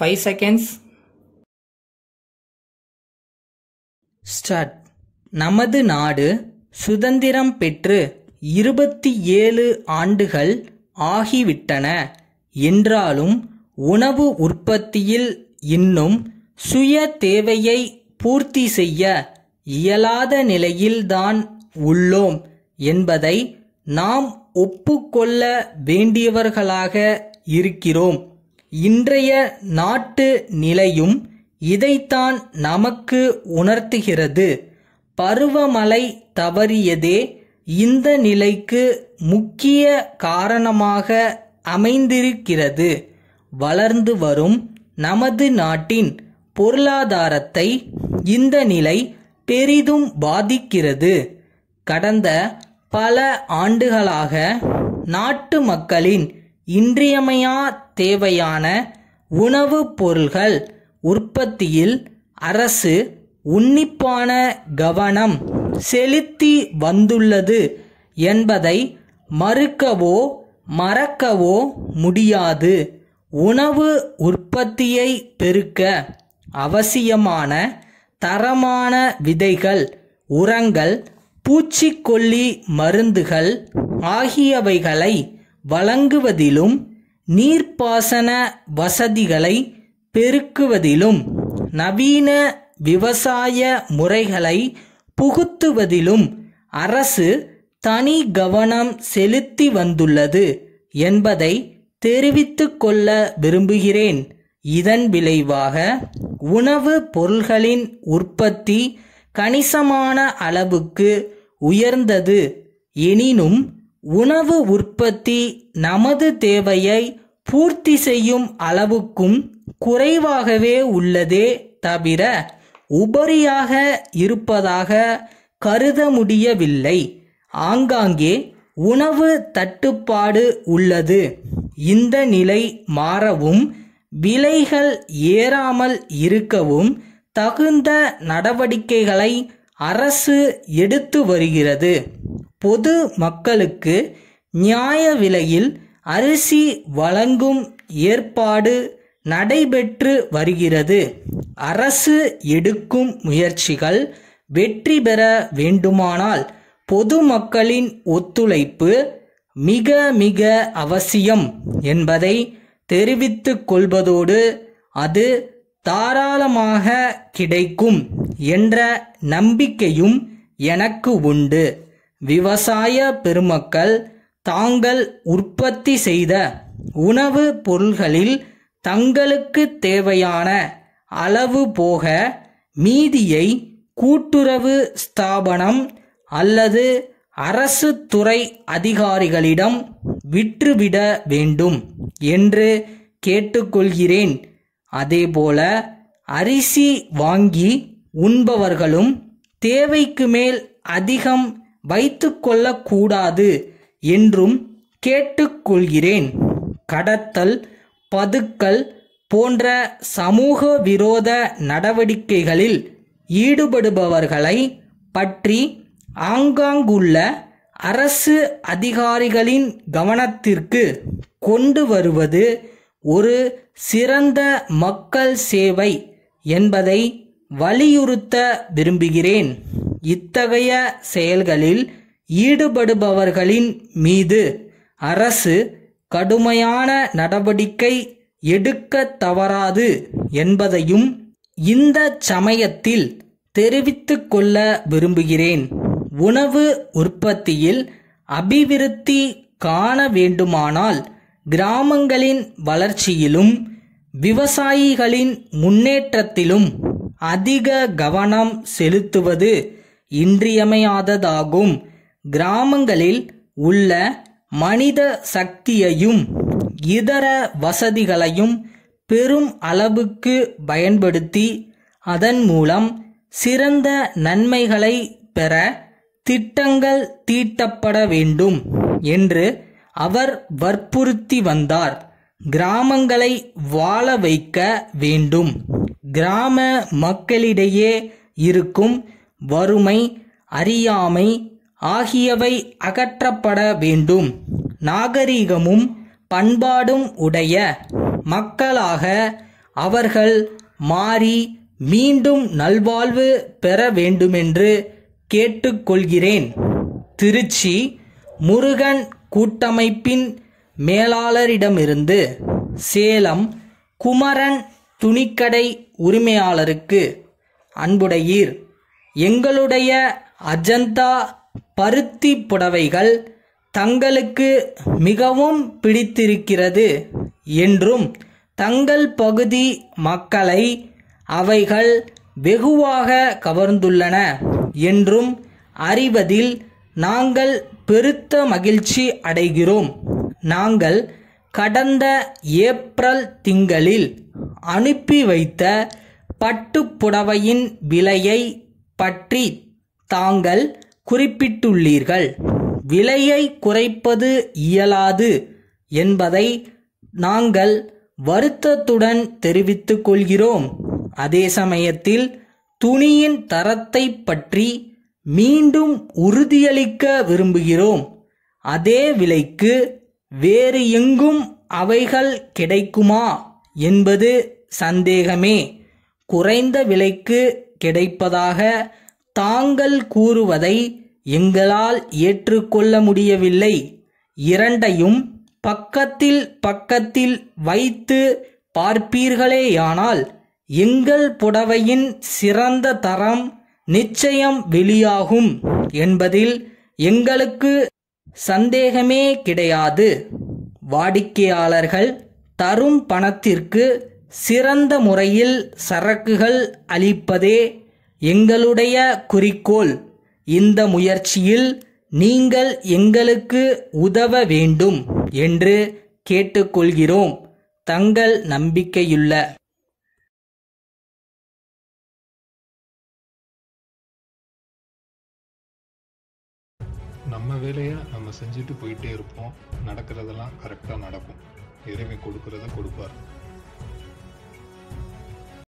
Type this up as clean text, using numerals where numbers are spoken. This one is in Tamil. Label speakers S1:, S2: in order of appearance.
S1: 5 seconds. Start. நமது நாடு சுதந்திரம் பெற்று 27 ஆண்டுகள் ஆகிவிட்டன என்றாலும் உணவு உற்பத்தியில் இன்னும் சுய தேவையை பூர்த்தி செய்ய இயலாத நிலையில்தான் உள்ளோம் என்பதை நாம் ஒப்புக்கொள்ள வேண்டியவர்களாக இருக்கிறோம். இன்றைய நாட்டு நிலையும் இதைத்தான் நமக்கு உணர்த்துகிறது. பருவமழை தவறியதே இந்த நிலைக்கு முக்கிய காரணமாக அமைந்திருக்கிறது. வளர்ந்து வரும் நமது நாட்டின் பொருளாதாரத்தை இந்த நிலை பெரிதும் பாதிக்கிறது. கடந்த பல ஆண்டுகளாக நாட்டு மக்களின் இன்றியமையா தேவையான உணவுப் பொருள்கள் உற்பத்தியில் அரசு உன்னிப்பான கவனம் செலுத்தி வந்துள்ளது என்பதை மறுக்கவோ மறக்கவோ முடியாது. உணவு உற்பத்தியை பெருக்க அவசியமான தரமான விதைகள், உரங்கள், பூச்சிக்கொல்லி மருந்துகள் ஆகியவைகளை வழங்குவதிலும் நீர்ப்பாசன வசதிகளை பெருக்குவதிலும் நவீன விவசாய முறைகளை புகுத்துவதிலும் அரசு தனி கவனம் செலுத்தி வந்துள்ளது என்பதை தெரிவித்துக் கொள்ள விரும்புகிறேன். இதன் விளைவாக உணவு பொருள்களின் உற்பத்தி கணிசமான அளவுக்கு உயர்ந்தது. எனினும் உணவு உற்பத்தி நமது தேவையை பூர்த்தி செய்யும் அளவுக்கும் குறைவாகவே உள்ளதே தவிர உபரியாக இருப்பதாக கருத முடியவில்லை. ஆங்காங்கே உணவு தட்டுப்பாடு உள்ளது. இந்த நிலை மாறவும் விலைகள் ஏறாமல் இருக்கவும் தகுந்த நடவடிக்கைகளை அரசு எடுத்து வருகிறது. பொது மக்களுக்கு நியாய விலையில் அரிசி வழங்கும் ஏற்பாடு நடைபெற்று வருகிறது. அரசு எடுக்கும் முயற்சிகள் வெற்றி பெற வேண்டுமானால் பொதுமக்களின் ஒத்துழைப்பு மிக மிக அவசியம் என்பதை தெரிவித்துக் கொள்வதோடு அது தாராளமாக கிடைக்கும் என்ற நம்பிக்கையும் எனக்கு உண்டு. விவசாய பெருமக்கள் தாங்கள் உற்பத்தி செய்த உணவு பொருள்களில் தங்களுக்கு தேவையான அளவு போக மீதியை கூட்டுறவு ஸ்தாபனம் அல்லது அரசு துறை அதிகாரிகளிடம் விற்றுவிட வேண்டும் என்று கேட்டுக்கொள்கிறேன். அதேபோல அரிசி வாங்கி உண்பவர்களும் தேவைக்கு மேல் அதிகம் வைத்துக்கொள்ளக்கூடாது என்றும் கேட்டுக்கொள்கிறேன். கடத்தல், பதுக்கல் போன்ற சமூக விரோத நடவடிக்கைகளில் ஈடுபடுபவர்களை பற்றி ஆங்காங்குள்ள அரசு அதிகாரிகளின் கவனத்திற்கு கொண்டு வருவது ஒரு சிறந்த மக்கள் சேவை என்பதை வலியுறுத்த விரும்புகிறேன். இத்தகைய செயல்களில் ஈடுபடுபவர்களின் மீது அரசு கடுமையான நடவடிக்கை எடுக்க தவறாது என்பதையும் இந்த சமயத்தில் தெரிவித்துக் கொள்ள விரும்புகிறேன். உணவு உற்பத்தியில் அபிவிருத்தி காண வேண்டுமானால் கிராமங்களின் வளர்ச்சியிலும் விவசாயிகளின் முன்னேற்றத்திலும் அதிக கவனம் செலுத்துவது இன்றியமையாததாகும். கிராமங்களில் உள்ள மனித சக்தியையும் இதர வசதிகளையும் பெரும் அளவுக்கு பயன்படுத்தி அதன் மூலம் சிறந்த நன்மைகளை பெற திட்டங்கள் தீட்டப்பட வேண்டும் என்று அவர் வற்புறுத்தி வந்தார். கிராமங்களை வாழ வைக்க வேண்டும். கிராம மக்களிடையே இருக்கும் வறுமை, அறியாமை ஆகியவை அகற்றப்பட வேண்டும். நாகரிகமும் பண்பாடும் உடைய மக்களாக அவர்கள் மாறி மீண்டும் நல்வாழ்வு பெற வேண்டுமென்று கேட்டுக்கொள்கிறேன். திருச்சி முருகன் கூட்டமைப்பின் மேலாளரிடமிருந்து சேலம் குமரன் துணிக்கடை உரிமையாளருக்கு. அன்புடையீர், எங்களுடைய அஜந்தா பருத்தி புடவைகள் தங்களுக்கு மிகவும் பிடித்திருக்கிறது என்றும் தங்கள் பகுதி மக்களை அவைகள் வெகுவாக கவர்ந்துள்ளன என்றும் அறிவதில் நாங்கள் பெருத்த மகிழ்ச்சி அடைகிறோம். நாங்கள் கடந்த ஏப்ரல் திங்களில் அனுப்பி வைத்த பட்டுப்புடவையின் விலையை பற்றி தாங்கள் குறிப்பிட்டுள்ளீர்கள். விலையை குறைப்பது இயலாது என்பதை நாங்கள் வருத்தத்துடன் தெரிவித்துக் கொள்கிறோம். அதே சமயத்தில் துணியின் தரத்தை பற்றி மீண்டும் உறுதியளிக்க விரும்புகிறோம். அதே விலைக்கு வேறு எங்கும் அவைகள் கிடைக்குமா என்பது சந்தேகமே. குறைந்த விலைக்கு கிடைப்பதாக தாங்கள் கூறுவதை எங்களால் ஏற்றுக்கொள்ள முடியவில்லை. இரண்டையும் பக்கத்தில் பக்கத்தில் வைத்து பார்ப்பீர்களேயானால் எங்கள் புடவையின் சிறந்த தரம் நிச்சயம் வெளியாகும் என்பதில் எங்களுக்கு சந்தேகமே கிடையாது. வாடிக்கையாளர்கள் தரும் பணத்திற்கு சிறந்த முறையில் சரக்குகள் அளிப்பதே எங்களுடைய குறிக்கோள். இந்த முயற்சியில் நீங்கள் எங்களுக்கு உதவ வேண்டும் என்று கேட்டுக்கொள்கிறோம். தங்கள் நம்பிக்கையுள்ள
S2: நம்ம வேலையை நம்ம செஞ்சுட்டு போயிட்டே இருப்போம். நடக்கிறதெல்லாம் கரெக்டாக நடக்கும். இறைவன் கொடுக்கறத கொடுப்பார்.